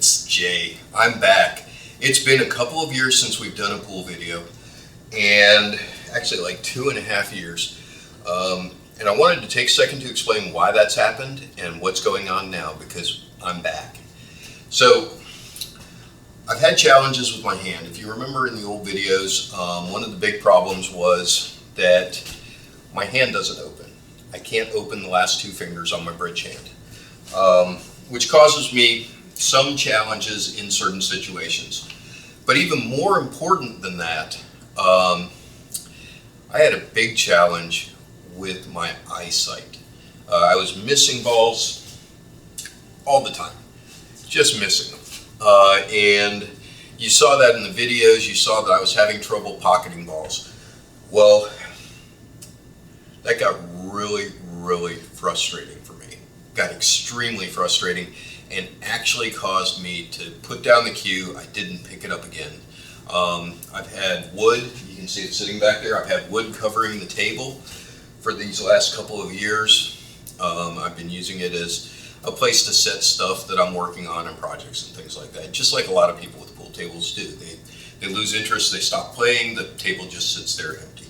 It's Jay. I'm back. It's been a couple of years since we've done a pool video, and actually like 2.5 years. And I wanted to take a second to explain why that's happened and what's going on now, because I'm back. So I've had challenges with my hand. If you remember in the old videos, one of the big problems was that my hand doesn't open. I can't open the last two fingers on my bridge hand, which causes me some challenges in certain situations. But even more important than that, I had a big challenge with my eyesight. I was missing balls all the time, just missing them. And you saw that in the videos. You saw that I was having trouble pocketing balls. Well, that got really frustrating for me. Got extremely frustrating and actually caused me to put down the cue. I didn't pick it up again. I've had wood, you can see it sitting back there. I've had wood covering the table for these last couple of years. I've been using it as a place to set stuff that I'm working on and projects and things like that, just like a lot of people with pool tables do. They lose interest, they stop playing, the table just sits there empty.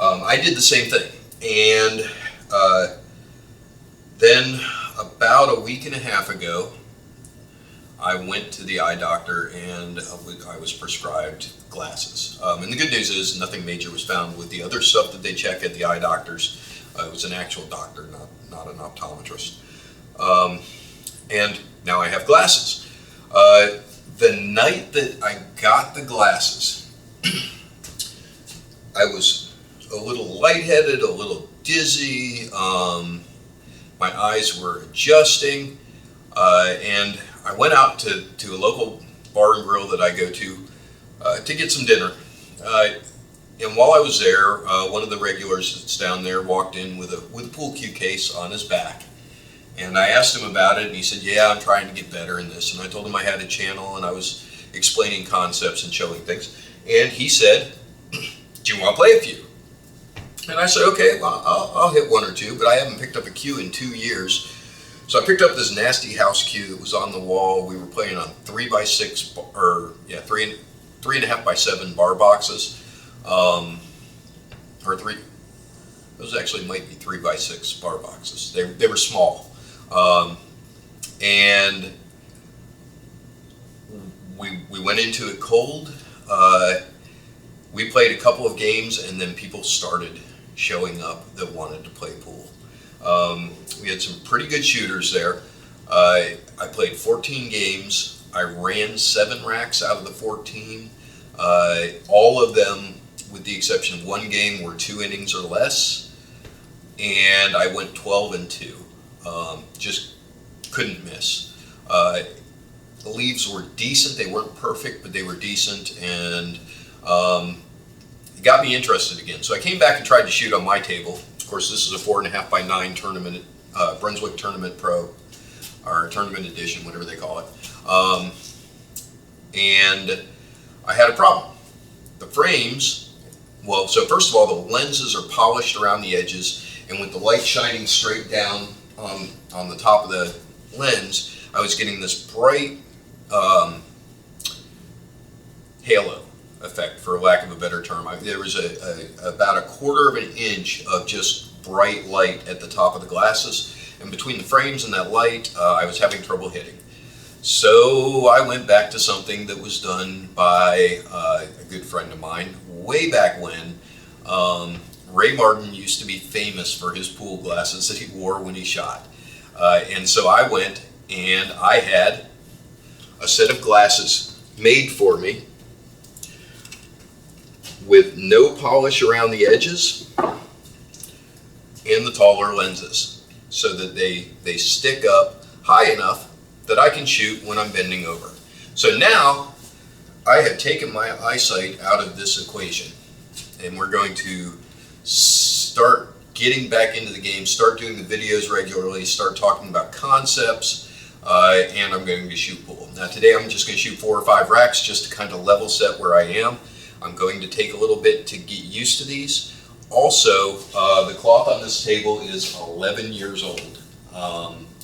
I did the same thing, and then about a week and a half ago, I went to the eye doctor and I was prescribed glasses. And the good news is nothing major was found with the other stuff that they check at the eye doctors. It was an actual doctor, not an optometrist. And now I have glasses. The night that I got the glasses, I was a little lightheaded, a little dizzy. My eyes were adjusting, and I went out to a local bar and grill that I go to get some dinner. And while I was there, one of the regulars that's down there walked in with a pool cue case on his back. And I asked him about it, and he said, yeah, I'm trying to get better in this. And I told him I had a channel, and I was explaining concepts and showing things. And he said, do you want to play a few? And I said, okay, well, I'll hit one or two, but I haven't picked up a cue in 2 years. So I picked up this nasty house cue that was on the wall. We were playing on 3x6, or yeah, 3.5x7 bar boxes, or three. Those actually might be 3x6 bar boxes. They were small, and we went into it cold. We played a couple of games, and then people started showing up that wanted to play pool. We had some pretty good shooters there. I played 14 games. I ran 7 racks out of the 14. All of them, with the exception of one game, were 2 innings or less. And I went 12-2. Just couldn't miss. The leaves were decent. They weren't perfect, but they were decent. And it got me interested again. So I came back and tried to shoot on my table. Of course, this is a 4.5x9 tournament, Brunswick Tournament Pro, or Tournament Edition, whatever they call it. And I had a problem. The frames, well, so first of all, the lenses are polished around the edges, and with the light shining straight down on the top of the lens, I was getting this bright halo effect, for lack of a better term. There was about 1/4 of an inch of just bright light at the top of the glasses, and between the frames and that light, I was having trouble hitting. So I went back to something that was done by a good friend of mine way back when. Ray Martin used to be famous for his pool glasses that he wore when he shot. And so I went and I had a set of glasses made for me with no polish around the edges and the taller lenses, so that they stick up high enough that I can shoot when I'm bending over. So now I have taken my eyesight out of this equation, and we're going to start getting back into the game, start doing the videos regularly, start talking about concepts, and I'm going to shoot pool. Now today I'm just going to shoot 4 or 5 racks just to kind of level set where I am. I'm going to take a little bit to get used to these. Also, the cloth on this table is 11 years old.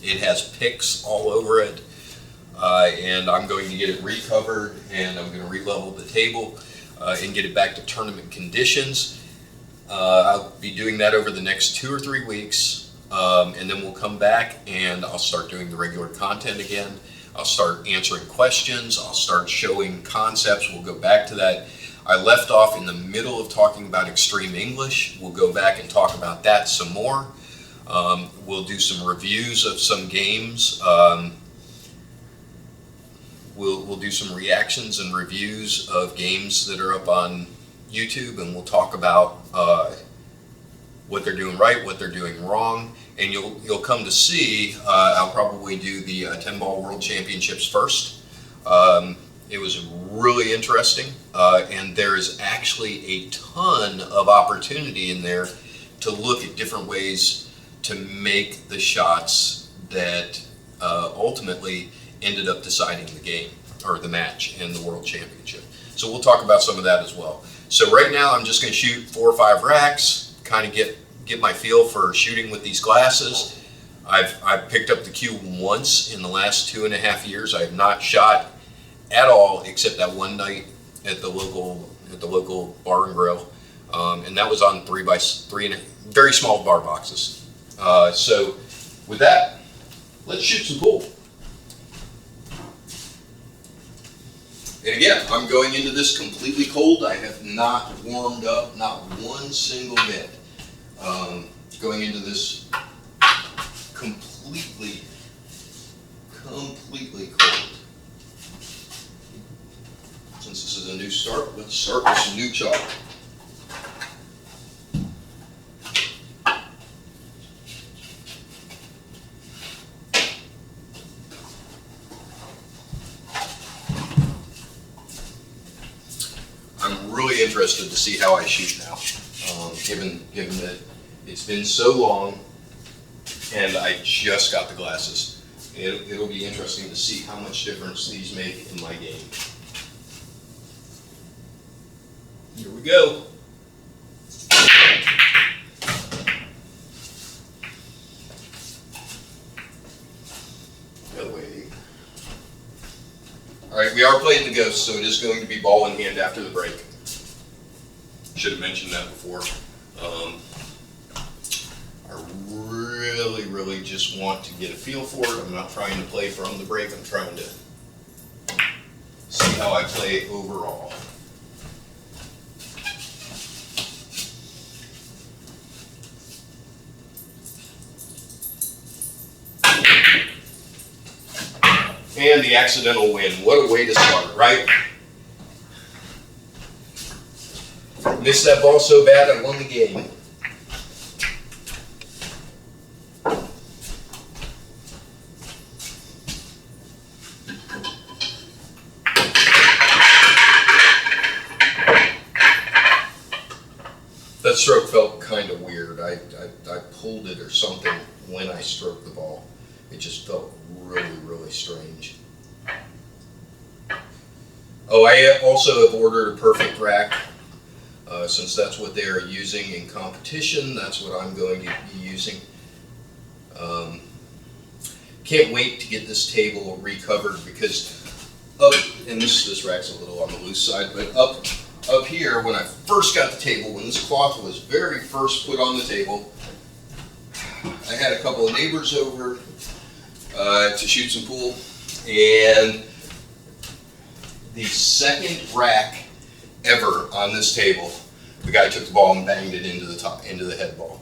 It has picks all over it. and I'm going to get it recovered, and I'm going to re-level the table and get it back to tournament conditions. I'll be doing that over the next 2 or 3 weeks, and then we'll come back and I'll start doing the regular content again. I'll start answering questions. I'll start showing concepts. We'll go back to that. I left off in the middle of talking about extreme English. We'll go back and talk about that some more. We'll do some reviews of some games. We'll do some reactions and reviews of games that are up on YouTube, and we'll talk about what they're doing right, what they're doing wrong, and you'll come to see. I'll probably do the 10-ball World Championships first. It was really interesting, and there is actually a ton of opportunity in there to look at different ways to make the shots that ultimately ended up deciding the game or the match in the World Championship. So we'll talk about some of that as well. So right now I'm just going to shoot 4 or 5 racks, kind of get my feel for shooting with these glasses. I've picked up the cue once in the last 2.5 years. I have not shot at all except that one night at the local bar and grill, and that was on 3x3 and very small bar boxes. So with that, let's shoot some pool. And again, I'm going into this completely cold. I have not warmed up, not one single bit. Going into this completely cold. Since this is a new start, let's start with some new chalk. I'm really interested to see how I shoot now, given that it's been so long and I just got the glasses. It'll be interesting to see how much difference these make in my game. Here we go. No way. All right, we are playing the Ghost, so it is going to be ball in hand after the break. Should have mentioned that before. I really just want to get a feel for it. I'm not trying to play from the break. I'm trying to see how I play overall. And the accidental win. What a way to start, right? Missed that ball so bad I won the game. That stroke felt kind of weird. I pulled it or something when I stroked the ball. It just felt really strange. Oh, I also have ordered a perfect rack. Since that's what they are using in competition, that's what I'm going to be using. Can't wait to get this table recovered because and this rack's a little on the loose side, but up here, when I first got the table, when this cloth was very first put on the table, I had a couple of neighbors over to shoot some pool, and the second rack ever on this table, the guy took the ball and banged it into the head ball.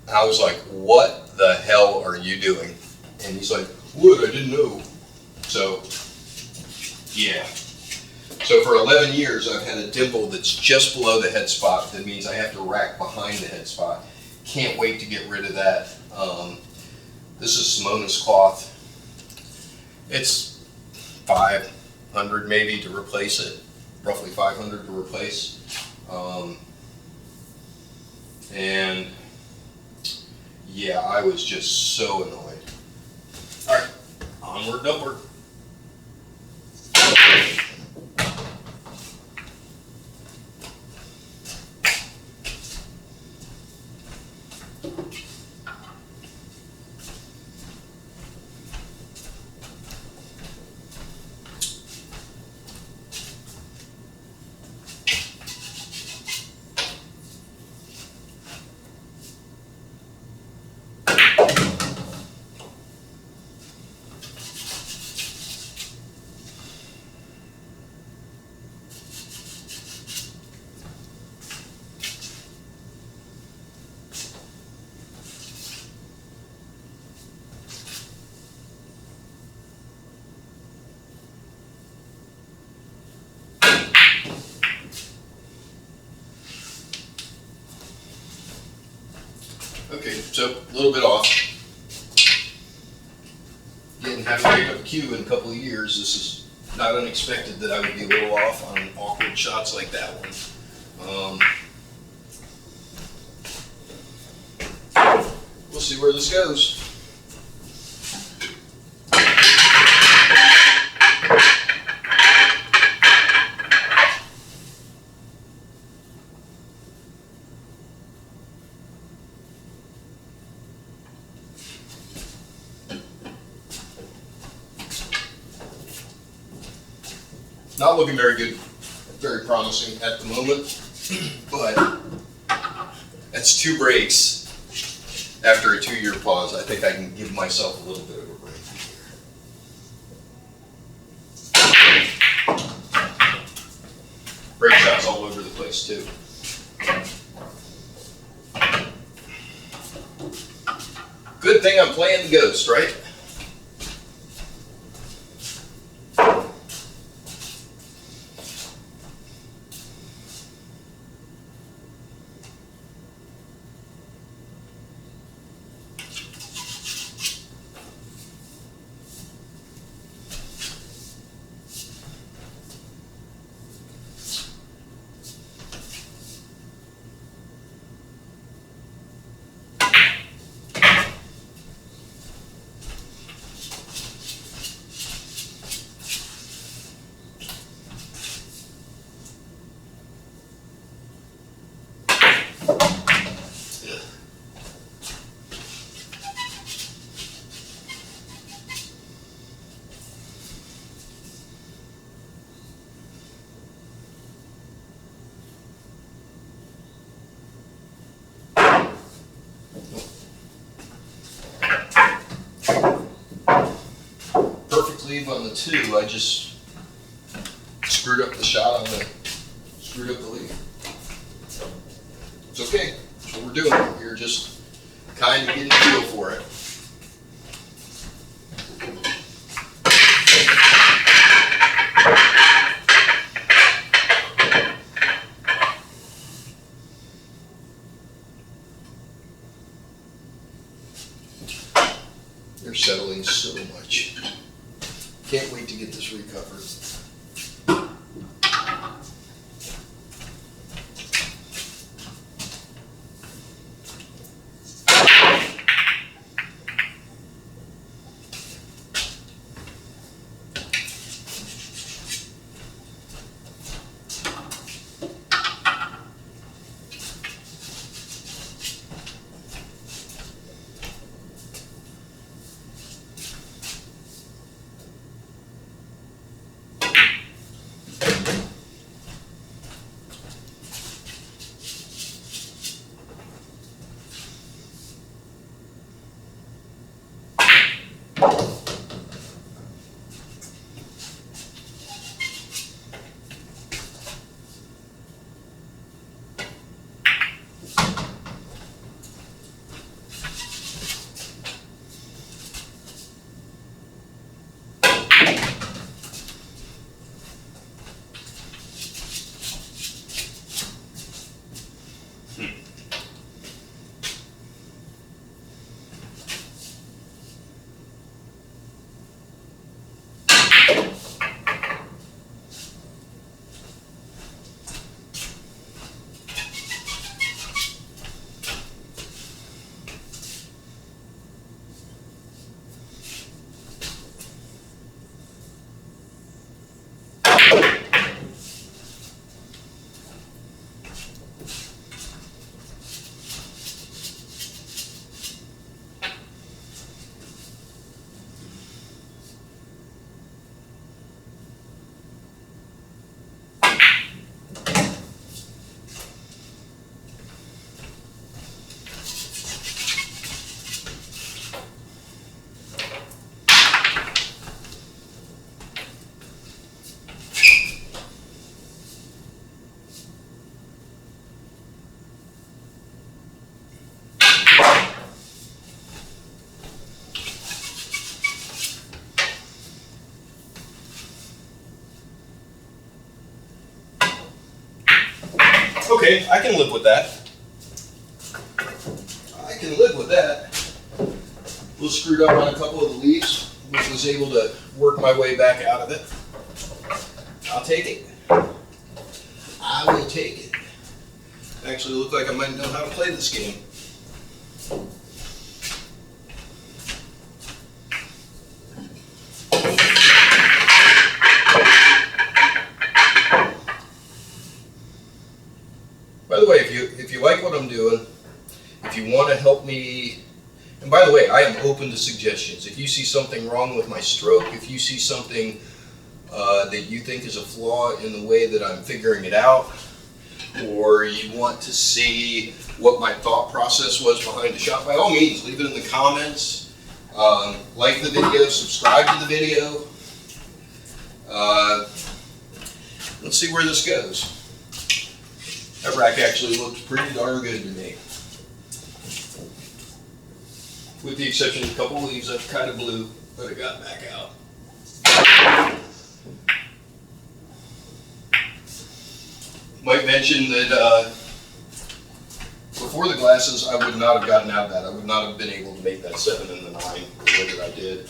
And I was like, what the hell are you doing? And he's like, what? I didn't know. So, yeah. So for 11 years, I've had a dimple that's just below the head spot. That means I have to rack behind the head spot. Can't wait to get rid of that. This is Simona's cloth. It's $500 maybe to replace it, roughly $500 to replace. And yeah, I was just so annoyed. All right, onward and upward. So a little bit off. Again, having picked up a cue in a couple of years, this is not unexpected that I would be a little off on awkward shots like that one. We'll see where this goes. Not looking very good, very promising at the moment, but that's 2 breaks after a 2-year pause. I think I can give myself a little bit of a break here. Break shots all over the place too. Good thing I'm playing the Ghost, right? Leave on the 2, I just screwed up the shot on the, screwed up the lead. It's okay, that's what we're doing. We're just kind of getting a feel for it. They're settling so much. Can't wait to get this recovered. Okay, I can live with that. I can live with that. little screwed up on a couple of the leaves, but was able to work my way back out of it. I'll take it. I will take it. Actually look like I might know how to play this game. By the way, if you like what I'm doing, if you want to help me, and by the way, I am open to suggestions. If you see something wrong with my stroke, if you see something that you think is a flaw in the way that I'm figuring it out, or you want to see what my thought process was behind the shot, by all means, leave it in the comments. Like the video, subscribe to the video. Let's see where this goes. That rack actually looks pretty darn good to me. With the exception of a couple of leaves that kind of blew, but it got back out. Might mention that before the glasses, I would not have gotten out of that. I would not have been able to make that 7 and the 9 the way that I did.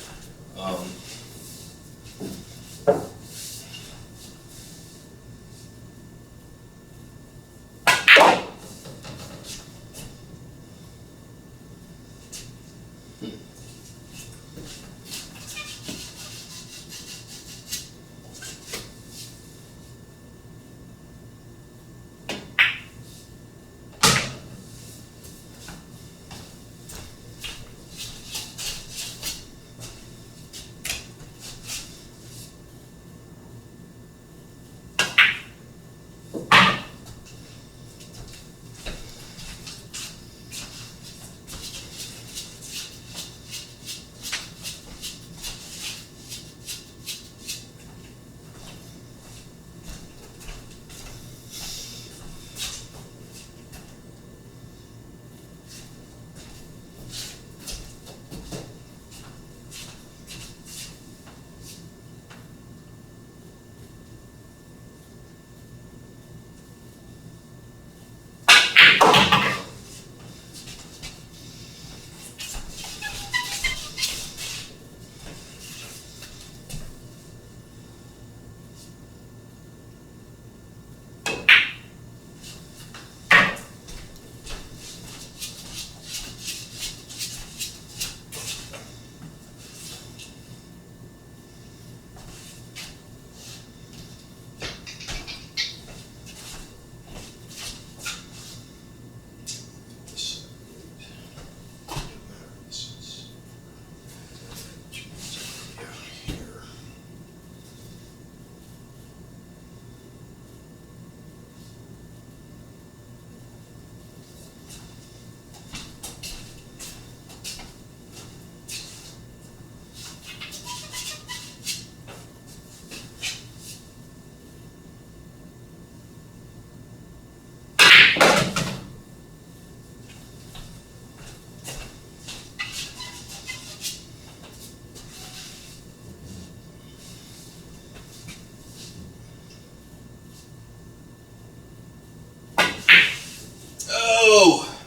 Oh,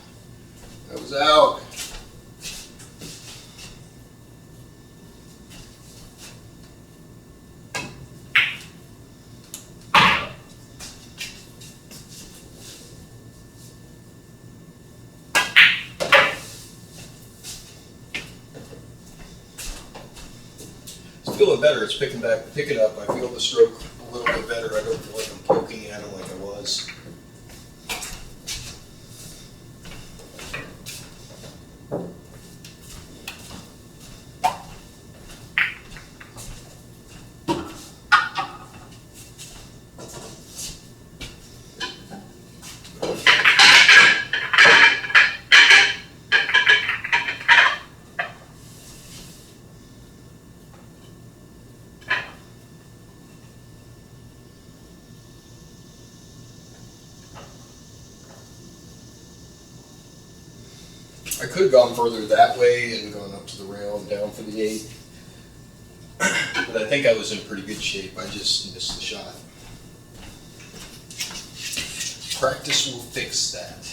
that was out. It's feeling better. It's picking up. I feel the stroke a little bit better. I don't feel like I'm poking at it like I was. I could have gone further that way and gone up to the rail and down for the 8, but I think I was in pretty good shape. I just missed the shot. Practice will fix that.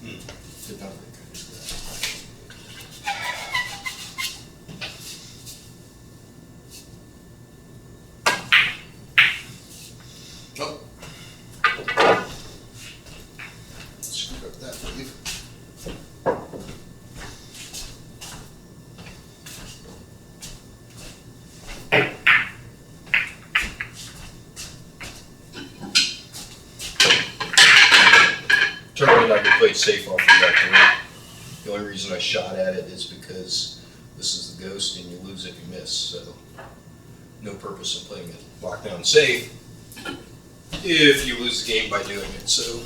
Did not think I did that. Oh. Screw up that leaf. Tournament I could play safe off of that three. The only reason I shot at it is because this is the ghost and you lose if you miss, so no purpose in playing it lockdown safe if you lose the game by doing it. So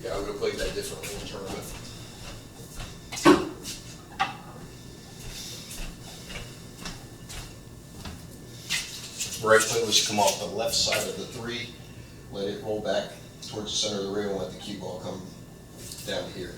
yeah, I would have played that differently in tournament. Right foot was come off the left side of the three, let it roll back towards the center of the rail and let the cue ball come down here.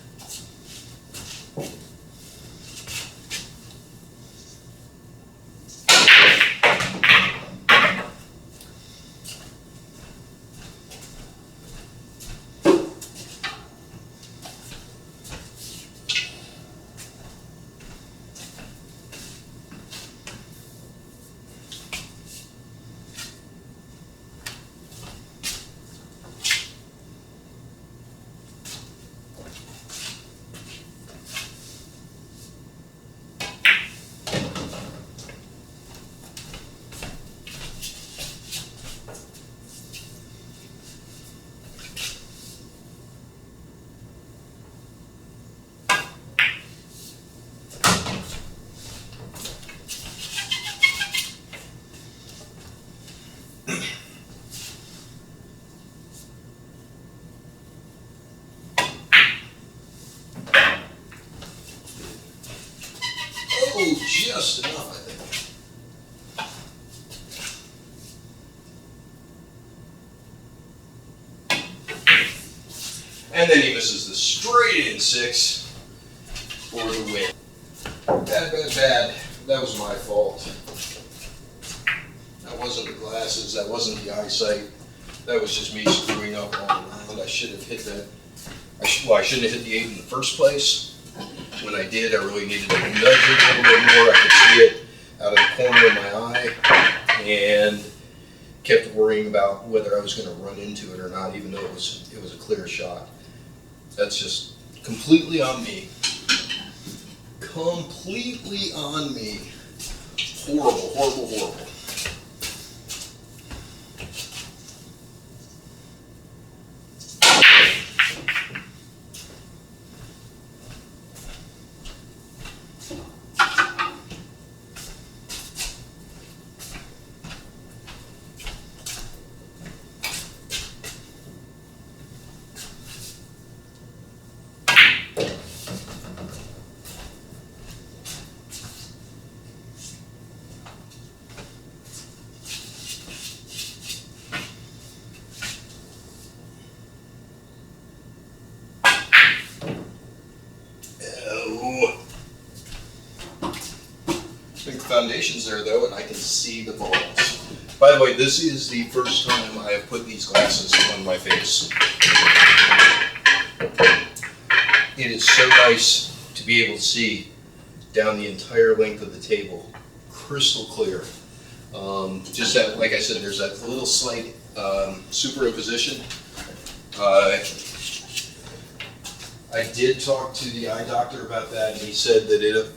Oh, just enough, I think. And then he misses the straight in six for the win. Bad. That was my fault. That wasn't the glasses, that wasn't the eyesight. That was just me screwing up all around. I should have hit that. I shouldn't have hit the 8 in the first place. When I did, I really needed to nudge it a little bit more. I could see it out of the corner of my eye and kept worrying about whether I was going to run into it or not, even though it was a clear shot. That's just completely on me. Completely on me. Horrible. I think the foundation's there though, and I can see the balls. By the way, this is the first time I have put these glasses on my face. It is so nice to be able to see down the entire length of the table, crystal clear. Just that, like I said, there's that little slight superimposition. I did talk to the eye doctor about that, and he said that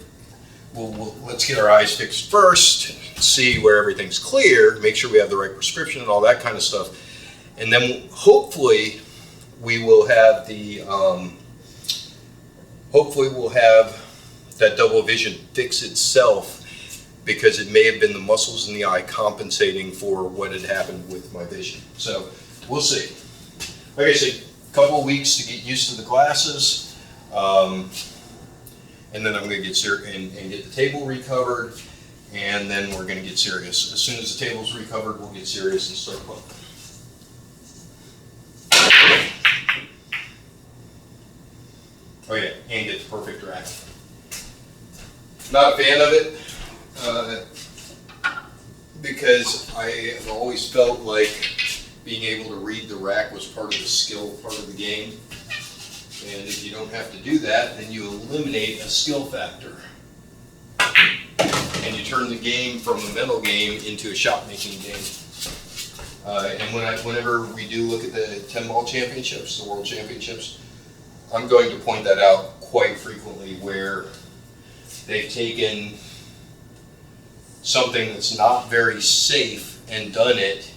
let's get our eyes fixed first, see where everything's clear, make sure we have the right prescription and all that kind of stuff, and then hopefully we will have that double vision fix itself, because it may have been the muscles in the eye compensating for what had happened with my vision. So we'll see. Like I said, a couple of weeks to get used to the glasses, and then I'm going to get and get the table recovered, and then we're going to get serious. As soon as the table's recovered, we'll get serious and start playing. Oh yeah, and get the perfect rack. Not a fan of it, because I have always felt like being able to read the rack was part of the skill, part of the game. And if you don't have to do that, then you eliminate a skill factor. And you turn the game from a mental game into a shot-making game. And whenever we do look at the 10-ball championships, the world championships, I'm going to point that out quite frequently, where they've taken something that's not very safe and done it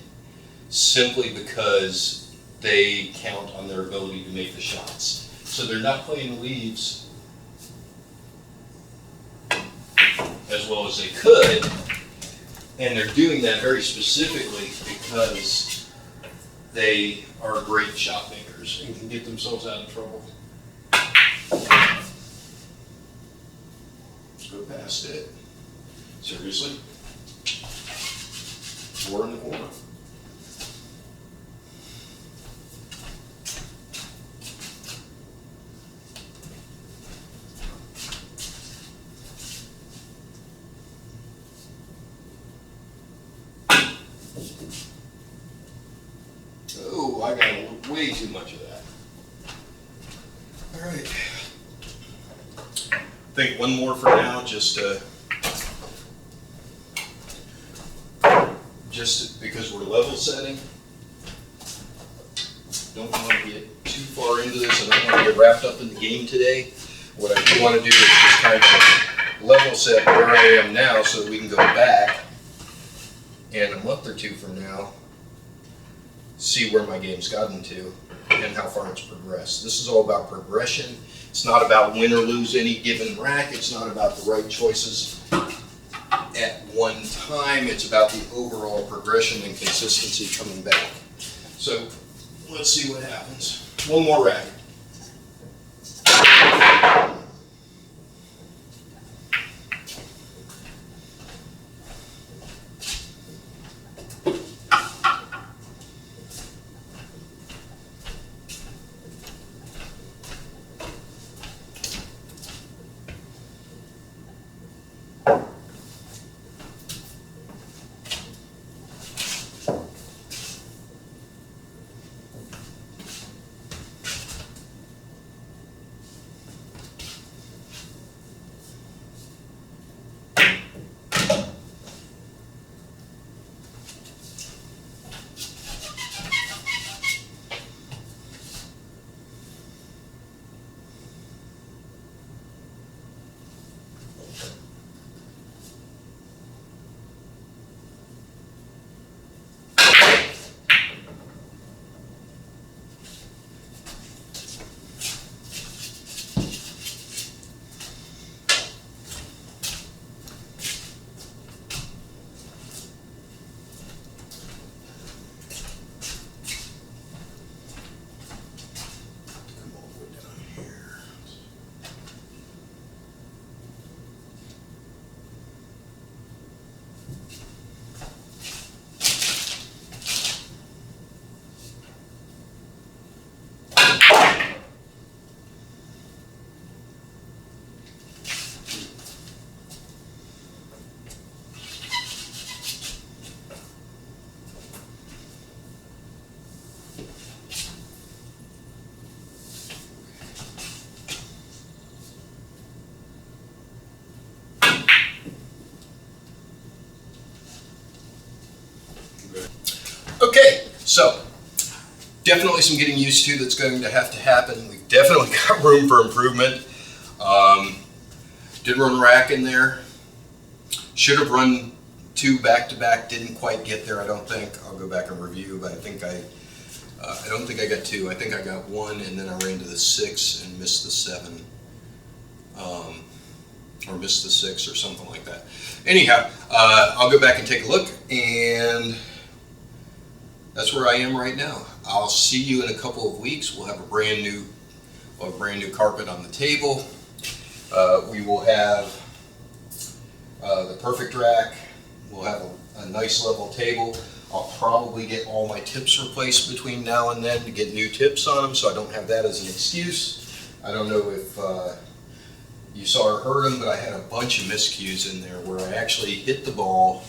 simply because they count on their ability to make the shots. So they're not playing leaves as well as they could, and they're doing that very specifically because they are great shot makers and can get themselves out of trouble. Let's go past it. Seriously? 4 in the corner. Oh, I got way too much of that. All right. I think one more for now, just because we're level setting. Don't want to get too far into this. I don't want to get wrapped up in the game today. What I do want to do is just kind of level set where I am now so that we can go back and a month or two from now see where my game's gotten to and how far it's progressed. This is all about progression. It's not about win or lose any given rack. It's not about the right choices at one time. It's about the overall progression and consistency coming back. So let's see what happens. One more rack. Okay, so definitely some getting used to that's going to happen. We've definitely got room for improvement. Did run rack in there. Should have run 2 back-to-back. Didn't quite get there, I don't think. I'll go back and review, but I think I don't think I got 2. I think I got 1, and then I ran to the 6 and missed the 7. Or missed the 6 or something like that. Anyhow, I'll go back and take a look, and that's where I am right now. I'll see you in a couple of weeks. We'll have a brand new carpet on the table. We will have the perfect rack. We'll have a nice level table. I'll probably get all my tips replaced between now and then to get new tips on them, so I don't have that as an excuse. I don't know if you saw or heard them, but I had a bunch of miscues in there where I actually hit the ball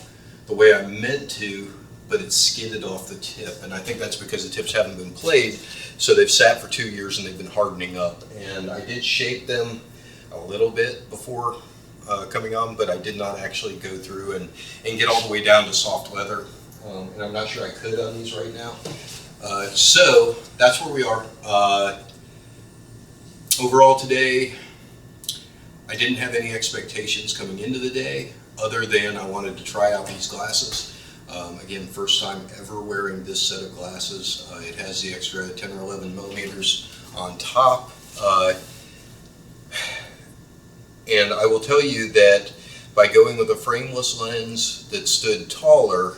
the way I meant to, but it's skidded off the tip, and I think that's because the tips haven't been played, so they've sat for 2 years and they've been hardening up. And I did shape them a little bit before coming on, but I did not actually go through and get all the way down to soft leather, and I'm not sure I could on these right now. So that's where we are. Overall today, I didn't have any expectations coming into the day other than I wanted to try out these glasses. Again, first time ever wearing this set of glasses. It has the extra 10 or 11 millimeters on top. And I will tell you that by going with a frameless lens that stood taller,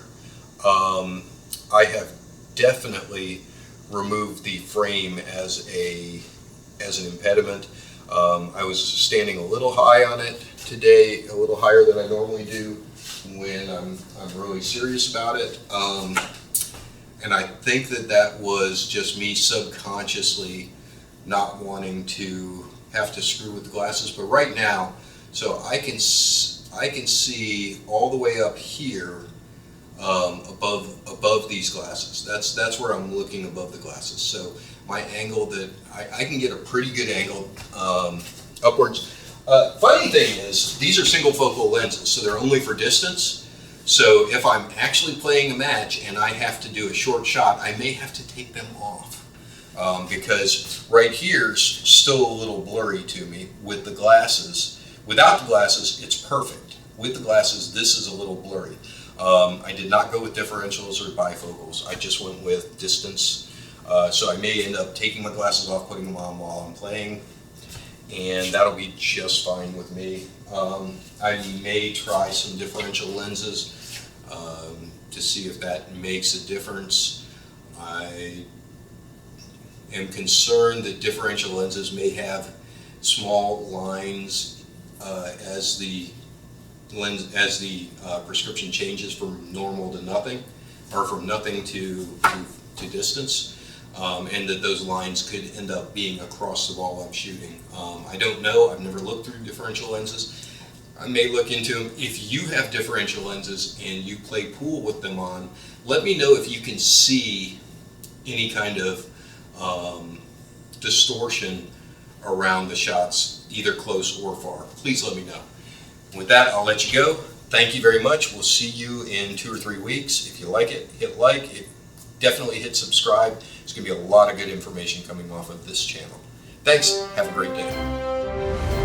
I have definitely removed the frame as an impediment. I was standing a little high on it today, a little higher than I normally do when I'm really serious about it. And I think that was just me subconsciously not wanting to have to screw with the glasses. But right now, so I can see all the way up here above these glasses. That's where I'm looking above the glasses. So my angle that I can get a pretty good angle upwards. Funny thing is, these are single focal lenses, so they're only for distance. So if I'm actually playing a match and I have to do a short shot, I may have to take them off. Because right here's still a little blurry to me with the glasses. Without the glasses, it's perfect. With the glasses, this is a little blurry. I did not go with differentials or bifocals. I just went with distance. So I may end up taking my glasses off, putting them on while I'm playing, and that'll be just fine with me. I may try some differential lenses to see if that makes a difference. I am concerned that differential lenses may have small lines as the prescription changes from normal to nothing, or from nothing to distance, and that those lines could end up being across the ball I'm shooting. I don't know. I've never looked through differential lenses. I may look into them. If you have differential lenses and you play pool with them on, let me know if you can see any kind of distortion around the shots, either close or far. Please let me know. With that, I'll let you go. Thank you very much. We'll see you in 2 or 3 weeks. If you like it, hit like. Definitely hit subscribe. There's going to be a lot of good information coming off of this channel. Thanks. Have a great day.